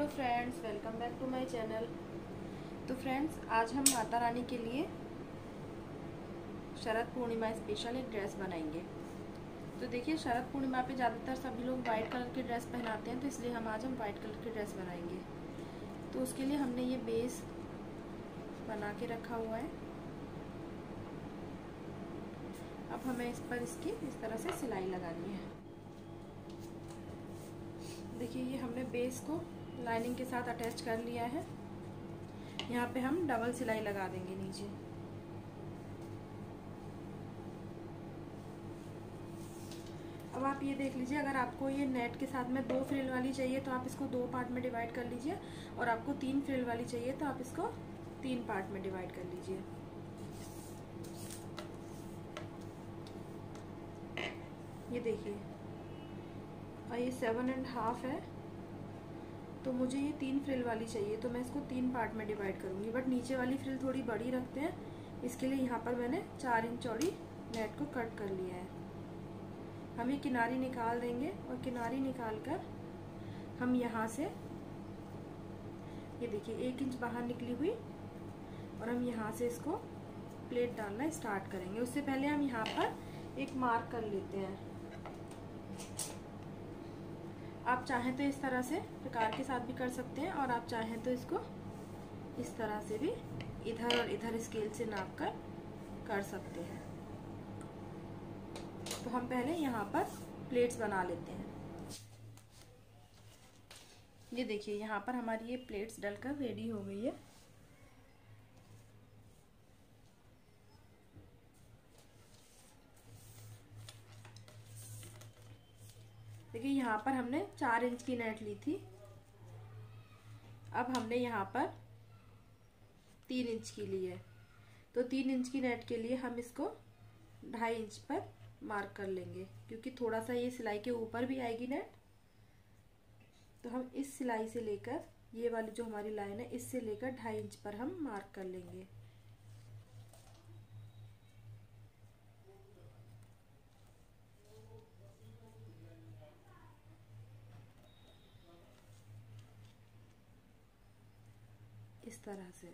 Hello friends, welcome back to my channel. तो friends, आज हम माता रानी के लिए शरद पूर्णिमा स्पेशल एक ड्रेस बनाएंगे। तो देखिए, शरद पूर्णिमा पे ज़्यादातर सभी लोग वाइट कलर की ड्रेस पहनाते हैं, तो इसलिए आज हम वाइट कलर की ड्रेस बनाएंगे। तो उसके लिए हमने ये बेस बना के रखा हुआ है। अब हमें इस पर इसकी इस तरह से सिलाई लगानी है। देखिए, ये हमने बेस को लाइनिंग के साथ अटैच कर लिया है। यहाँ पे हम डबल सिलाई लगा देंगे नीचे। अब आप ये देख लीजिए, अगर आपको ये नेट के साथ में 2 फ्रिल वाली चाहिए तो आप इसको 2 पार्ट में डिवाइड कर लीजिए, और आपको 3 फ्रिल वाली चाहिए तो आप इसको 3 पार्ट में डिवाइड कर लीजिए। ये देखिए, और ये 7.5 है, तो मुझे ये 3 फ्रिल वाली चाहिए, तो मैं इसको 3 पार्ट में डिवाइड करूंगी। बट नीचे वाली फ्रिल थोड़ी बड़ी रखते हैं, इसके लिए यहाँ पर मैंने 4 इंच चौड़ी नेट को कट कर लिया है। हम ये किनारी निकाल देंगे, और किनारी निकाल कर हम यहाँ से ये देखिए 1 इंच बाहर निकली हुई, और हम यहाँ से इसको प्लेट डालना स्टार्ट करेंगे। उससे पहले हम यहाँ पर एक मार्क कर लेते हैं। आप चाहें तो इस तरह से प्रकार के साथ भी कर सकते हैं, और आप चाहें तो इसको इस तरह से भी इधर और इधर स्केल से नाप कर सकते हैं। तो हम पहले यहाँ पर प्लेट्स बना लेते हैं। ये देखिए, यहाँ पर हमारी ये प्लेट्स डलकर रेडी हो गई है। देखिए, यहाँ पर हमने 4 इंच की नेट ली थी। अब हमने यहाँ पर 3 इंच की ली है, तो 3 इंच की नेट के लिए हम इसको 2.5 इंच पर मार्क कर लेंगे, क्योंकि थोड़ा सा ये सिलाई के ऊपर भी आएगी नेट। तो हम इस सिलाई से लेकर ये वाली जो हमारी लाइन है, इससे लेकर 2.5 इंच पर हम मार्क कर लेंगे। इस तरह से।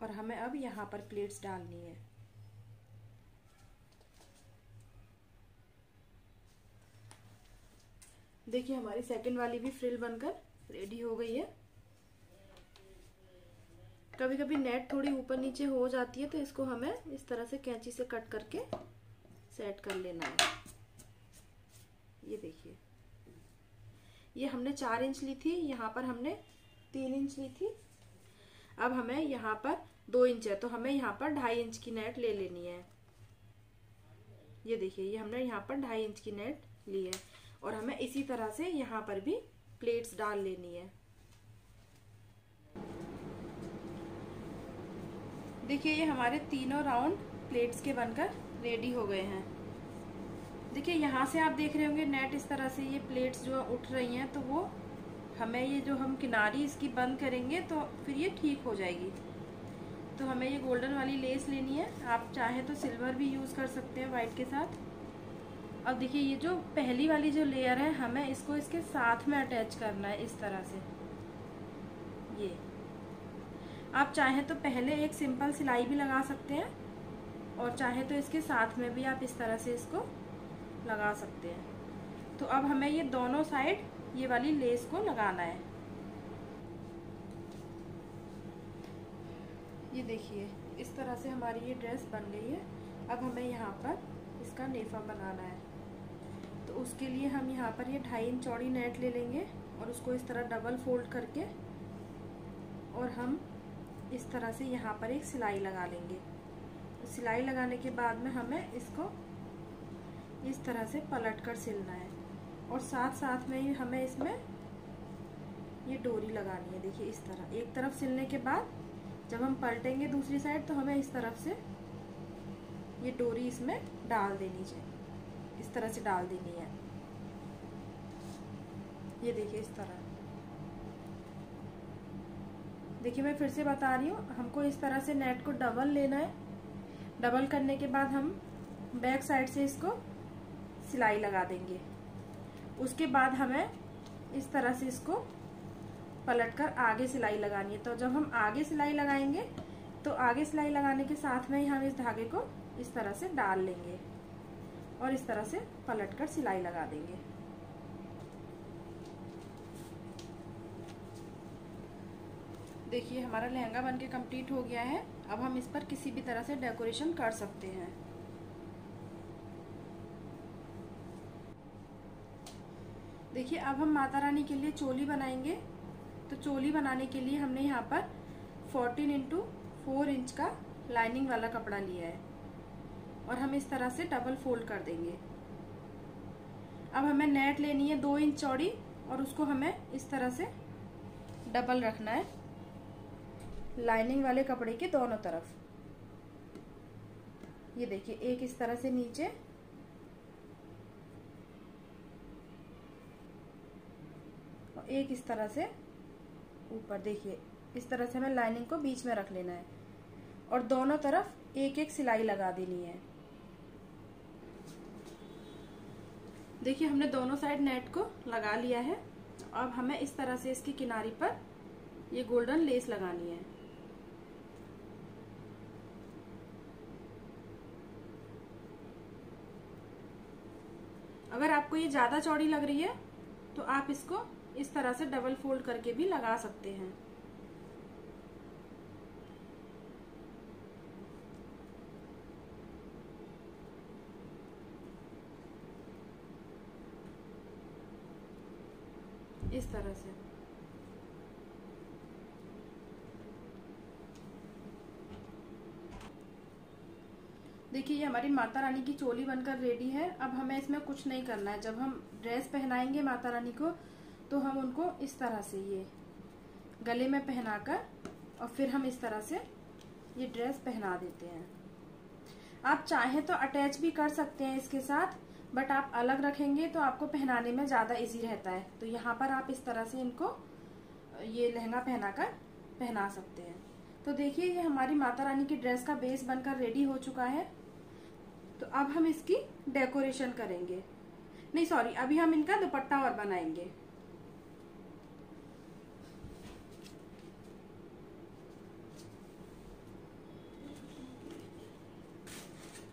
और हमें अब यहाँ पर प्लेट्स डालनी है। देखिए, हमारी सेकंड वाली भी फ्रिल बनकर रेडी हो गई है। कभी कभी नेट थोड़ी ऊपर नीचे हो जाती है, तो इसको हमें इस तरह से कैंची से कट करके सेट कर लेना है। ये देखिए, ये हमने 4 इंच ली थी, यहाँ पर हमने 3 इंच ली थी। अब हमें यहाँ पर 2 इंच है, तो हमें यहाँ पर 2.5 इंच की नेट ले लेनी है। ये देखिए, ये हमने यहाँ पर 2.5 इंच की नेट ली है, और हमें इसी तरह से यहाँ पर भी प्लेट्स डाल लेनी है। देखिए, ये हमारे तीनों राउंड प्लेट्स के बनकर रेडी हो गए हैं। देखिए, यहाँ से आप देख रहे होंगे नेट इस तरह से ये प्लेट्स जो उठ रही हैं, तो वो हमें ये जो हम किनारी इसकी बंद करेंगे तो फिर ये ठीक हो जाएगी। तो हमें ये गोल्डन वाली लेस लेनी है। आप चाहें तो सिल्वर भी यूज़ कर सकते हैं वाइट के साथ। अब देखिए, ये जो पहली वाली जो लेयर है, हमें इसको इसके साथ में अटैच करना है इस तरह से। ये आप चाहें तो पहले एक सिंपल सिलाई भी लगा सकते हैं, और चाहे तो इसके साथ में भी आप इस तरह से इसको लगा सकते हैं। तो अब हमें ये दोनों साइड ये वाली लेस को लगाना है। ये देखिए, इस तरह से हमारी ये ड्रेस बन गई है। अब हमें यहाँ पर इसका नेफा बनाना है। तो उसके लिए हम यहाँ पर ये 2.5 इंच चौड़ी नेट ले लेंगे, और उसको इस तरह डबल फोल्ड करके, और हम इस तरह से यहाँ पर एक सिलाई लगा लेंगे। सिलाई लगाने के बाद में हमें इसको इस तरह से पलट कर सिलना है, और साथ साथ में ही हमें इसमें ये डोरी लगानी है। देखिए, इस तरह एक तरफ सिलने के बाद जब हम पलटेंगे दूसरी साइड, तो हमें इस तरफ से ये डोरी इसमें डाल देनी चाहिए। इस तरह से डाल देनी है। ये देखिए, इस तरह। देखिए, मैं फिर से बता रही हूँ, हमको इस तरह से नेट को डबल लेना है। डबल करने के बाद हम बैक साइड से इसको सिलाई लगा देंगे। उसके बाद हमें इस तरह से इसको पलटकर आगे सिलाई लगानी है। तो जब हम आगे सिलाई लगाएंगे तो आगे सिलाई लगाने के साथ में ही हम इस धागे को इस तरह से डाल लेंगे और इस तरह से पलटकर सिलाई लगा देंगे। देखिए हमारा लहंगा बनके कंप्लीट हो गया है। अब हम इस पर किसी भी तरह से डेकोरेशन कर सकते हैं। देखिए अब हम माता रानी के लिए चोली बनाएंगे। तो चोली बनाने के लिए हमने यहाँ पर 14x4 इंच का लाइनिंग वाला कपड़ा लिया है और हम इस तरह से डबल फोल्ड कर देंगे। अब हमें नेट लेनी है 2 इंच चौड़ी और उसको हमें इस तरह से डबल रखना है लाइनिंग वाले कपड़े के दोनों तरफ। ये देखिए एक इस तरह से नीचे और एक इस तरह से ऊपर। देखिए इस तरह से हमें लाइनिंग को बीच में रख लेना है और दोनों तरफ एक एक सिलाई लगा देनी है। देखिए हमने दोनों साइड नेट को लगा लिया है। अब हमें इस तरह से इसकी किनारी पर ये गोल्डन लेस लगानी है। अगर आपको ये ज्यादा चौड़ी लग रही है तो आप इसको इस तरह से डबल फोल्ड करके भी लगा सकते हैं। इस तरह से देखिए ये हमारी माता रानी की चोली बनकर रेडी है। अब हमें इसमें कुछ नहीं करना है। जब हम ड्रेस पहनाएंगे माता रानी को तो हम उनको इस तरह से ये गले में पहनाकर और फिर हम इस तरह से ये ड्रेस पहना देते हैं। आप चाहें तो अटैच भी कर सकते हैं इसके साथ, बट आप अलग रखेंगे तो आपको पहनाने में ज्यादा इजी रहता है। तो यहाँ पर आप इस तरह से इनको ये लहंगा पहनाकर पहना सकते हैं। तो देखिए ये हमारी माता रानी की ड्रेस का बेस बनकर रेडी हो चुका है। तो अब हम इसकी डेकोरेशन करेंगे। नहीं सॉरी, अभी हम इनका दुपट्टा और बनाएंगे।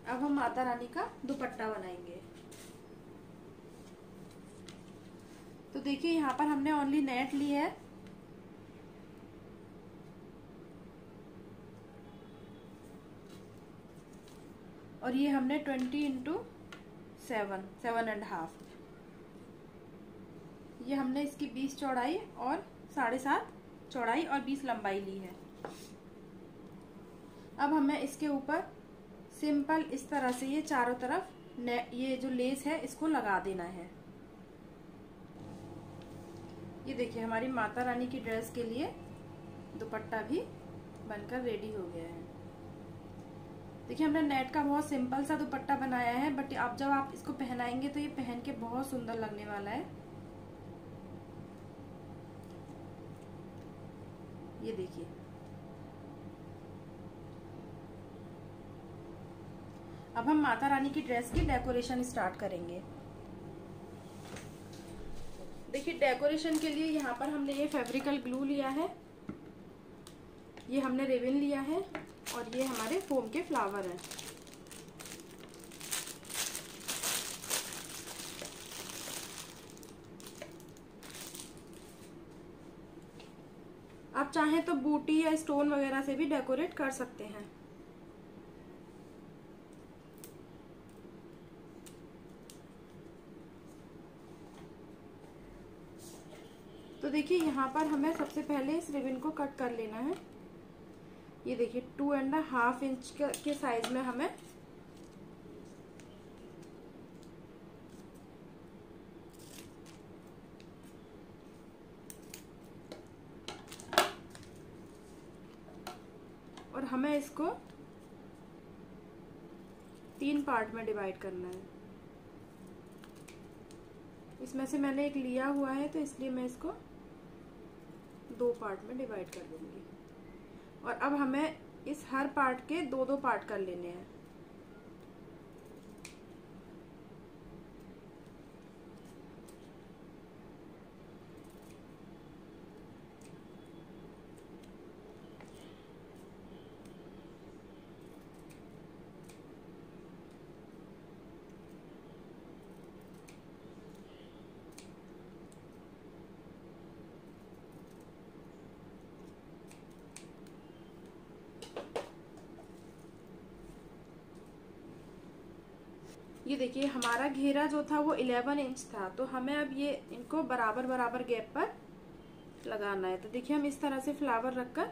अब हम माता रानी का दुपट्टा बनाएंगे। तो देखिए यहाँ पर हमने ओनली नेट ली है और ये हमने 20x7 7.5 ये हमने इसकी 20 चौड़ाई और 7.5 चौड़ाई और 20 लंबाई ली है। अब हमें इसके ऊपर सिंपल इस तरह से ये चारों तरफ ये जो लेस है इसको लगा देना है। ये देखिए हमारी माता रानी की ड्रेस के लिए दुपट्टा भी बनकर रेडी हो गया है। देखिए हमने नेट का बहुत सिंपल सा दुपट्टा बनाया है, बट अब जब आप इसको पहनाएंगे तो ये पहन के बहुत सुंदर लगने वाला है। ये देखिए अब हम माता रानी की ड्रेस की डेकोरेशन स्टार्ट करेंगे। देखिए डेकोरेशन के लिए यहाँ पर हमने ये फेविक्रिल ग्लू लिया है, ये हमने रिबन लिया है और ये हमारे फोम के फ्लावर हैं। आप चाहें तो बूटी या स्टोन वगैरह से भी डेकोरेट कर सकते हैं। तो देखिए यहाँ पर हमें सबसे पहले इस रिबन को कट कर लेना है। ये देखिए 2.5 इंच के साइज में हमें और हमें इसको 3 पार्ट में डिवाइड करना है। इसमें से मैंने एक लिया हुआ है तो इसलिए मैं इसको 2 पार्ट में डिवाइड कर लूंगी। और अब हमें इस हर पार्ट के 2-2 पार्ट कर लेने हैं। ये देखिए हमारा घेरा जो था वो 11 इंच था, तो हमें अब ये इनको बराबर बराबर गैप पर लगाना है। तो देखिए हम इस तरह से फ्लावर रखकर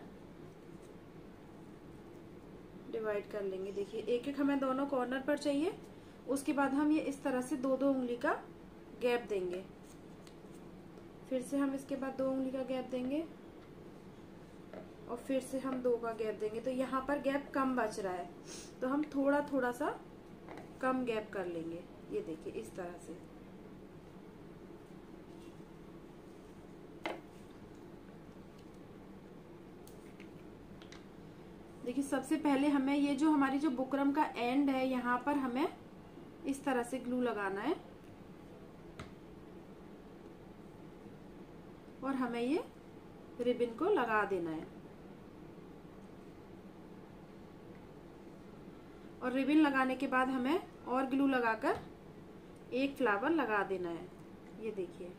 डिवाइड कर लेंगे। देखिए एक एक हमें दोनों कॉर्नर पर चाहिए। उसके बाद हम ये इस तरह से 2-2 उंगली का गैप देंगे। फिर से हम इसके बाद 2 उंगली का गैप देंगे और फिर से हम 2 का गैप देंगे। तो यहाँ पर गैप कम बच रहा है, तो हम थोड़ा थोड़ा सा कम गैप कर लेंगे। ये देखिए इस तरह से। देखिए सबसे पहले हमें ये जो हमारी जो बुकरम का एंड है, यहाँ पर हमें इस तरह से ग्लू लगाना है और हमें ये रिबन को लगा देना है। और रिबन लगाने के बाद हमें और ग्लू लगाकर एक फ्लावर लगा देना है। ये देखिए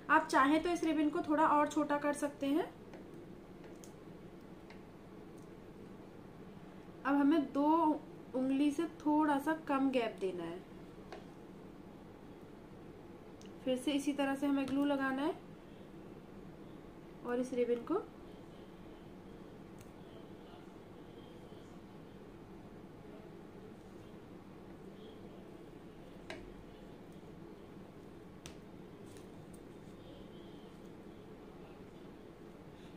आप चाहें तो इस रिबन को थोड़ा और छोटा कर सकते हैं। अब हमें 2 उंगली से थोड़ा सा कम गैप देना है। फिर से इसी तरह से हमें ग्लू लगाना है और इस रिबन को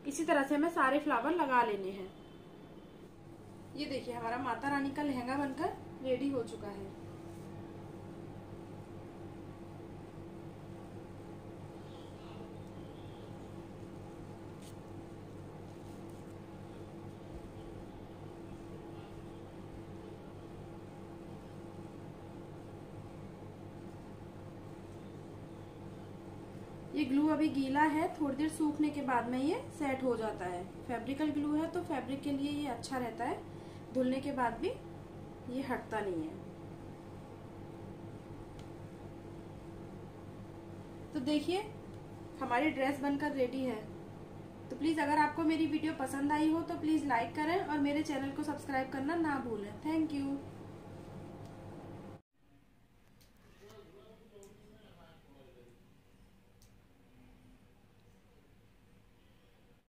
इसी तरह से हमें सारे फ्लावर लगा लेने हैं। ये देखिए हमारा माता रानी का लहंगा बनकर रेडी हो चुका है। ये ग्लू अभी गीला है, थोड़ी देर सूखने के बाद में ये सेट हो जाता है। फैब्रिकल ग्लू है तो फैब्रिक के लिए ये अच्छा रहता है, धुलने के बाद भी ये हटता नहीं है। तो देखिए हमारी ड्रेस बनकर रेडी है। तो प्लीज अगर आपको मेरी वीडियो पसंद आई हो तो प्लीज लाइक करें और मेरे चैनल को सब्सक्राइब करना ना भूलें। Thank you.